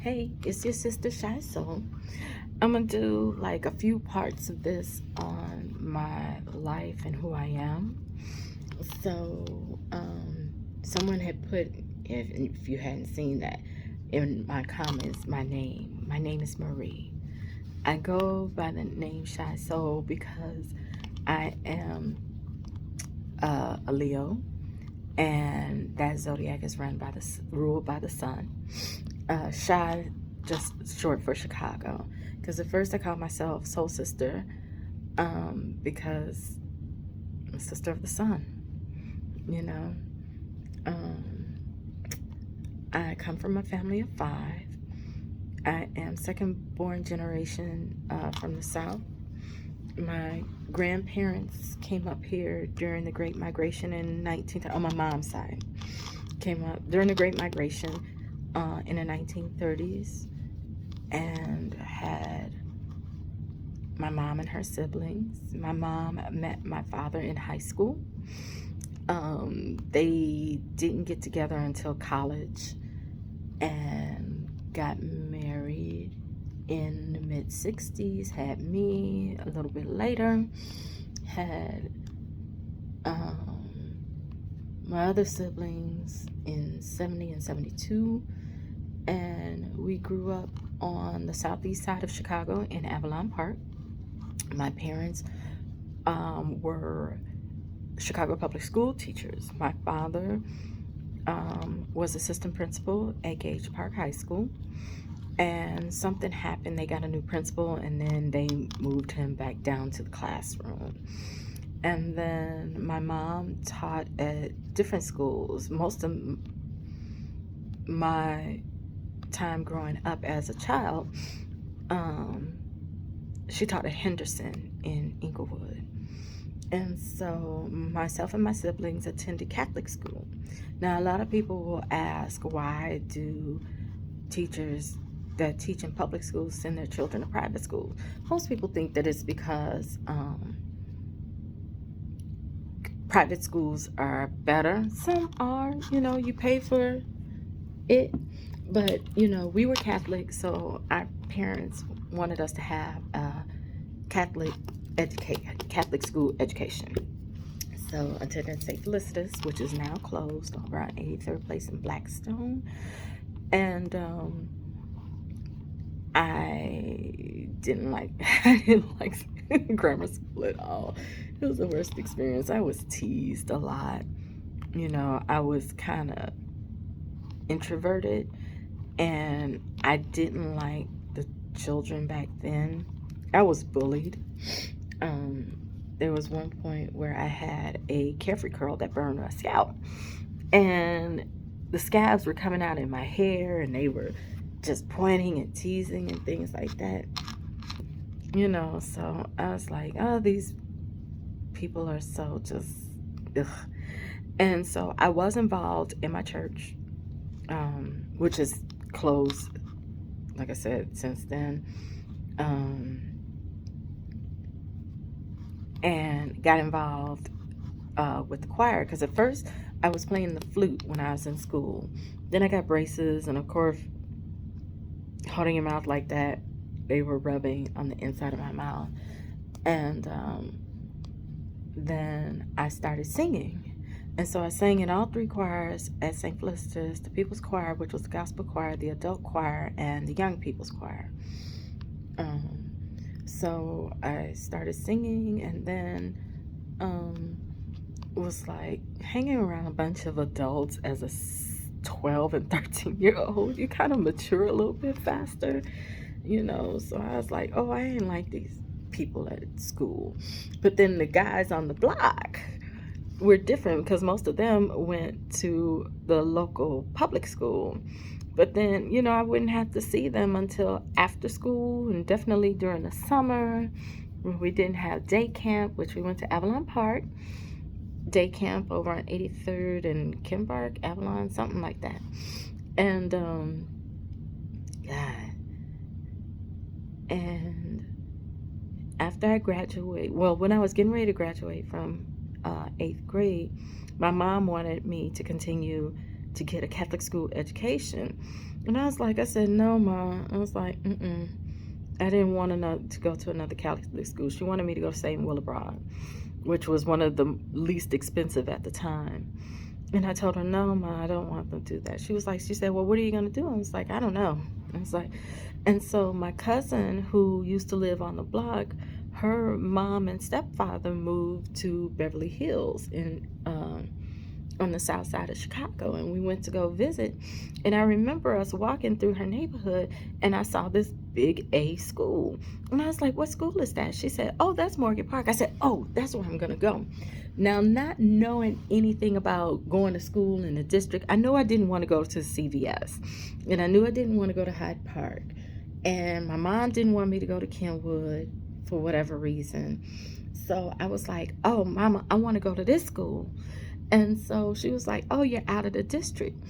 Hey, it's your sister Shy Soul. I'm gonna do like a few parts of this on my life and who I am. So, someone had put, if you hadn't seen that, in my comments, my name. My name is Marie. I go by the name Shy Soul because I am a Leo, and that zodiac is ruled by the sun. Shy, just short for Chicago. Because at first I called myself Soul Sister, because I'm a sister of the sun. You know, um, I come from a family of 5. I am second born generation from the South. My grandparents came up here during the Great Migration in on my mom's side. Came up during the Great Migration in the 1930s and had my mom and her siblings. My mom met my father in high school. They didn't get together until college and got married in the mid 60s, had me a little bit later, had my other siblings in 70 and 72, and we grew up on the southeast side of Chicago in Avalon Park. My parents were Chicago public school teachers. My father was assistant principal at Gage Park High School, and something happened. They got a new principal, and then they moved him back down to the classroom. And then my mom taught at different schools. Most of my time growing up as a child, she taught at Henderson in Inglewood. And so myself and my siblings attended Catholic school. Now, a lot of people will ask, why do teachers that teach in public schools send their children to private schools? Most people think that it's because private schools are better. Some are, you pay for it. But, we were Catholic, so our parents wanted us to have a Catholic school education. So I attended St. Felicitas, which is now closed, over on 83rd Place in Blackstone. And I didn't like grammar school at all. It was the worst experience. I was teased a lot. I was kind of introverted, and I didn't like the children back then. I was bullied. There was one point where I had a carefree curl that burned my scalp, and the scabs were coming out in my hair, and they were just pointing and teasing and things like that. So I was like, oh, these people are so just ugh. And so I was involved in my church, which is closed, like I said, since then, and got involved with the choir, because at first I was playing the flute when I was in school. Then I got braces, and of course, holding your mouth like that, they were rubbing on the inside of my mouth. And then I started singing. And so I sang in all 3 choirs at St. Felicitas: the People's Choir, which was the gospel choir, the adult choir, and the young people's choir. So I started singing, and then was like hanging around a bunch of adults as a 12 and 13-year-old. You kind of mature a little bit faster, so I was like, oh, I ain't like these people at school. But then the guys on the block were different, because most of them went to the local public school. But then, I wouldn't have to see them until after school, and definitely during the summer when we didn't have day camp, which we went to Avalon Park. Day camp over on 83rd and Kimbark, Avalon, something like that. And and after I graduated, when I was getting ready to graduate from 8th grade, my mom wanted me to continue to get a Catholic school education. And I said, no, Ma. I was like, mm-mm. I didn't want to go to another Catholic school. She wanted me to go to St. Willibron, which was one of the least expensive at the time. And I told her, no, Ma, I don't want them to do that. She said, well, what are you going to do? I was like, I don't know. I was like, and so my cousin who used to live on the block, her mom and stepfather moved to Beverly Hills on the south side of Chicago, and we went to go visit. And I remember us walking through her neighborhood, and I saw this big A school. And I was like, what school is that? She said, oh, that's Morgan Park. I said, oh, that's where I'm going to go. Now, not knowing anything about going to school in the district, I know I didn't want to go to CVS, and I knew I didn't want to go to Hyde Park. And my mom didn't want me to go to Kenwood for whatever reason. So I was like, oh, Mama, I want to go to this school. And so she was like, oh, you're out of the district.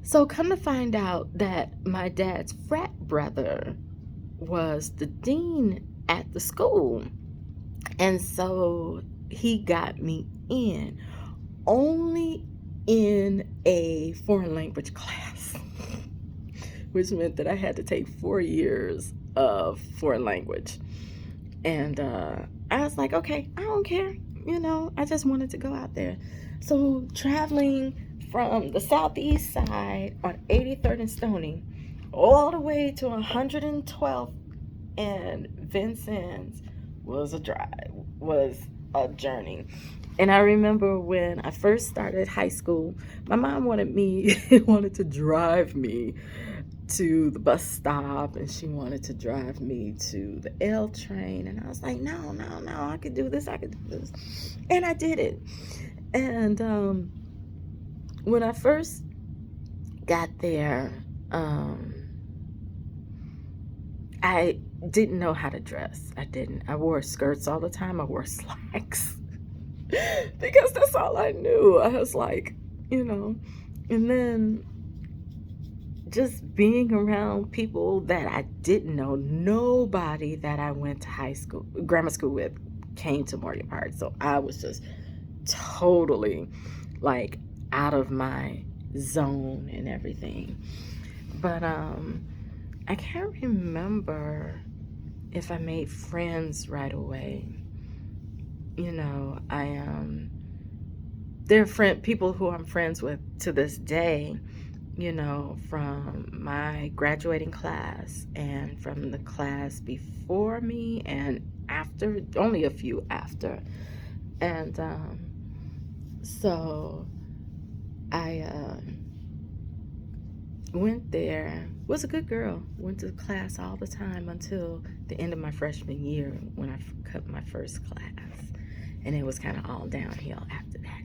So come to find out that my dad's frat brother was the dean at the school. And so he got me in, only in a foreign language class, which meant that I had to take 4 years of foreign language. And I was like, okay, I don't care. I just wanted to go out there. So traveling from the southeast side on 83rd and Stony all the way to 112th and Vincennes was a journey. And I remember when I first started high school, my mom wanted to drive me to the bus stop, and she wanted to drive me to the L train. And I was like, no, I could do this. And I did it. And when I first got there, I didn't know how to dress. I wore skirts all the time. I wore slacks because that's all I knew. I was like, and then just being around people that I didn't know. Nobody that I went to grammar school with came to Morgan Park. So I was just totally like out of my zone and everything. But I can't remember if I made friends right away. There are people who I'm friends with to this day, from my graduating class and from the class before me and after, only a few after. And so I went there, was a good girl, went to class all the time until the end of my freshman year when I cut my first class. And it was kind of all downhill after that.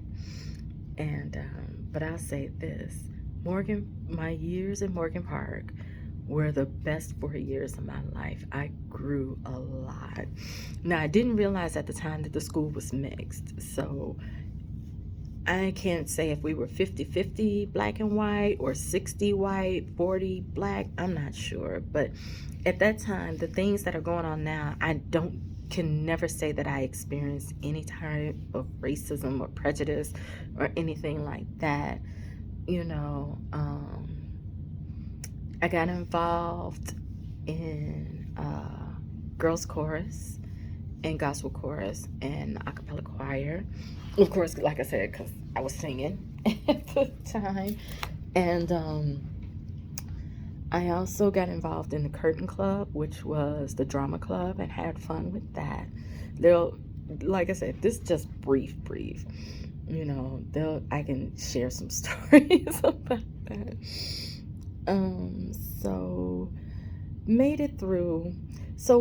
And but I'll say this, my years in Morgan Park were the best 4 years of my life. I grew a lot. Now, I didn't realize at the time that the school was mixed, so I can't say if we were 50-50 black and white or 60 white, 40 black. I'm not sure. But at that time, the things that are going on now, I can never say that I experienced any type of racism or prejudice or anything like that. I got involved in girls chorus and gospel chorus and a cappella choir. Of course, like I said, because I was singing at the time. And I also got involved in the Curtain Club, which was the drama club, and had fun with that. Like I said, this is just brief. I can share some stories about that. So made it through. So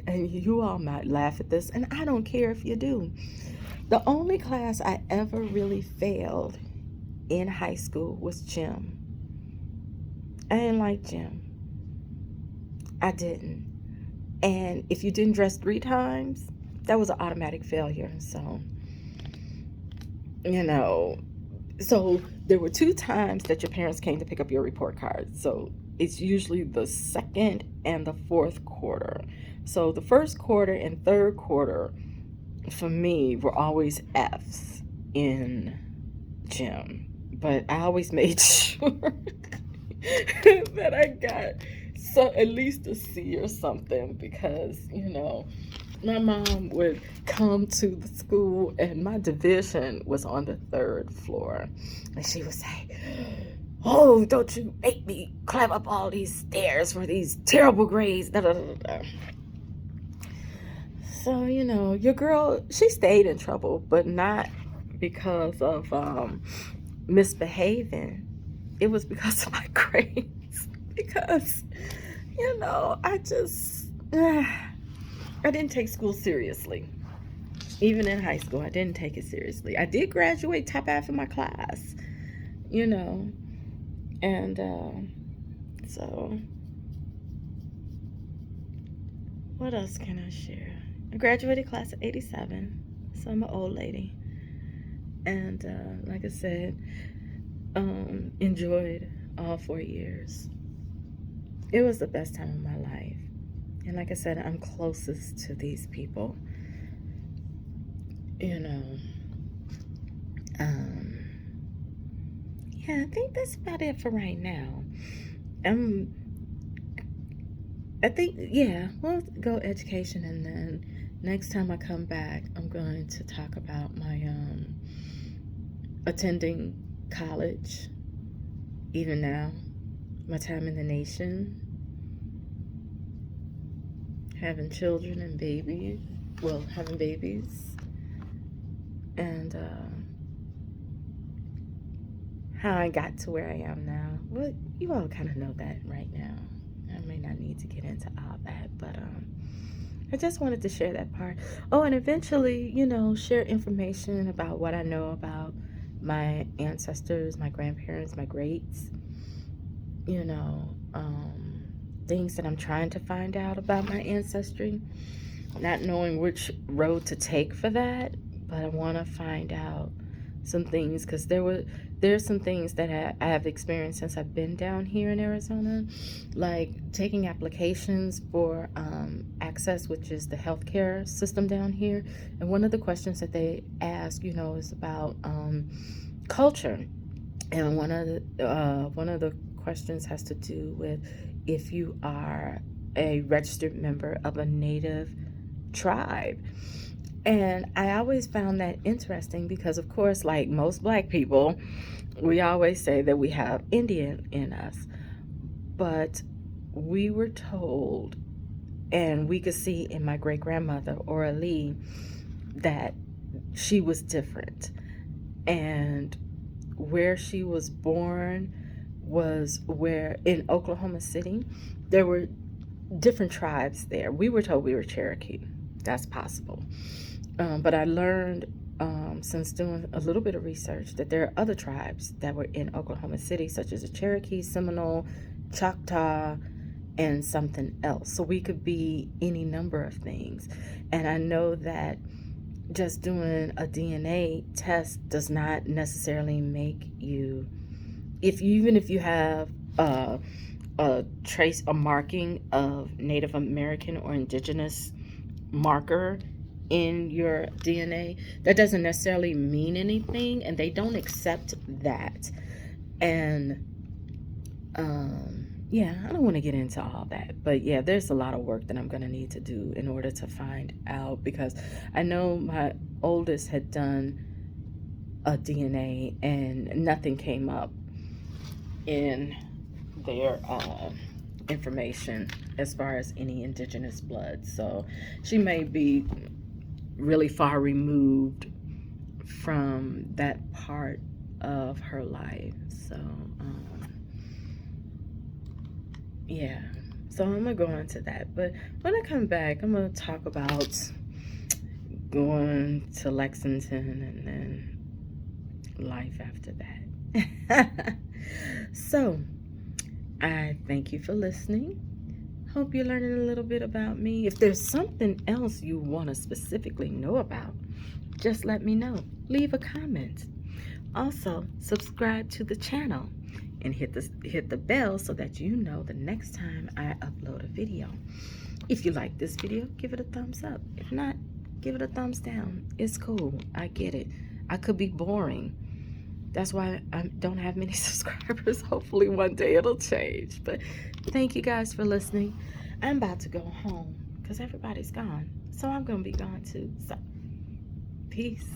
and you all might laugh at this, and I don't care if you do. The only class I ever really failed in high school was gym. I didn't like gym. I didn't. And if you didn't dress 3 times, that was an automatic failure. So, so there were 2 times that your parents came to pick up your report card. So it's usually the 2nd and the 4th quarter. So the 1st quarter and 3rd quarter for me were always F's in gym. But I always made sure that I got so at least a C or something, because my mom would come to the school and my division was on the third floor, and she would say, "Oh, don't you make me climb up all these stairs for these terrible grades." Da, da, da, da. So, your girl, she stayed in trouble, but not because of misbehaving. It was because of my grades. Because, I just, I didn't take school seriously. Even in high school, I didn't take it seriously. I did graduate top half of my class, and so what else can I share? I graduated class of 87, so I'm an old lady. And like I said, enjoyed all 4 years. It was the best time of my life. And like I said, I'm closest to these people. Yeah, I think that's about it for right now. I think, yeah, we'll go education, and then next time I come back, I'm going to talk about my attending college, even now, my time in the nation, having children and babies, having babies, and how I got to where I am now. Well, you all kind of know that right now. I may not need to get into all that, but I just wanted to share that part. Oh, and eventually, share information about what I know about my ancestors, my grandparents, my greats, things that I'm trying to find out about my ancestry, not knowing which road to take for that, but I want to find out some things, because there's some things that I have experienced since I've been down here in Arizona, like taking applications for Access, which is the healthcare system down here. And one of the questions that they ask, is about culture, and one of the questions has to do with if you are a registered member of a native tribe. And I always found that interesting because, of course, like most Black people, we always say that we have Indian in us. But we were told, and we could see in my great-grandmother, Ora Lee, that she was different. And where she was born was where, in Oklahoma City, there were different tribes there. We were told we were Cherokee. That's possible. But I learned since doing a little bit of research that there are other tribes that were in Oklahoma City, such as the Cherokee, Seminole, Choctaw, and something else. So we could be any number of things. And I know that just doing a DNA test does not necessarily make you, even if you have a marking of Native American or indigenous marker in your DNA, that doesn't necessarily mean anything, and they don't accept that. And yeah, I don't want to get into all that, but yeah, there's a lot of work that I'm going to need to do in order to find out, because I know my oldest had done a DNA and nothing came up in their information as far as any indigenous blood. So she may be really far removed from that part of her life. So yeah, so I'm gonna go into that, but when I come back, I'm gonna talk about going to Lexington and then life after that. So I thank you for listening. Hope you're learning a little bit about me. If there's something else you want to specifically know about, just let me know. Leave a comment. Also, subscribe to the channel and hit the bell so that you know the next time I upload a video. If you like this video, give it a thumbs up. If not, give it a thumbs down. It's cool. I get it. I could be boring. That's why I don't have many subscribers. Hopefully one day it'll change. But thank you guys for listening. I'm about to go home because everybody's gone. So I'm going to be gone too. So peace.